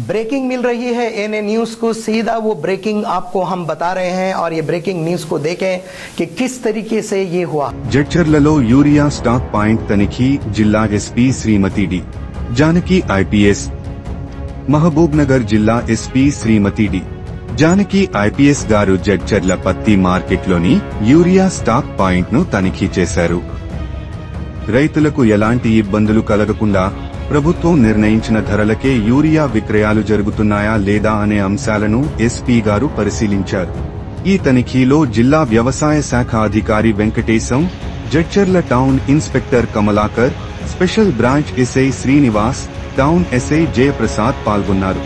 Breaking मिल रही है NA news को, सीधा वो ब्रेकिंग आपको हम बता रहे हैं और ये ब्रेकिंग न्यूज को देखें कि किस तरीके से ये हुआ। जड्चर्లలో యూరియా స్టాక్ పాయింట్ తనిఖీ, జిల్లా ఎస్పీ శ్రీమతి డి జానకి ఐపీఎస్, మహబూబ్ నగర్ జిల్లా ఎస్పీ శ్రీమతి డి జానకి ఐపీఎస్ గారు జడ్చర్ల పత్తి మార్కెట్లోని యూరియా స్టాక్ పాయింట్ ను తనిఖీ చేశారు. రైతులకు ఎలాంటి ఇబ్బందులు కలగకుండా ప్రభుత్వం నిర్ణయించిన ధరలకే యూరియా విక్రయాలు జరుగుతున్నాయా లేదా అనే అంశాలను ఎస్పీ గారు పరిశీలించారు. ఈ తనిఖీలో జిల్లా వ్యవసాయ శాఖ అధికారి Venkatesham, Jadcherla town inspector Kamalakar, special branch SI Srinivas, town SI Jayaprasad పాల్గొన్నారు.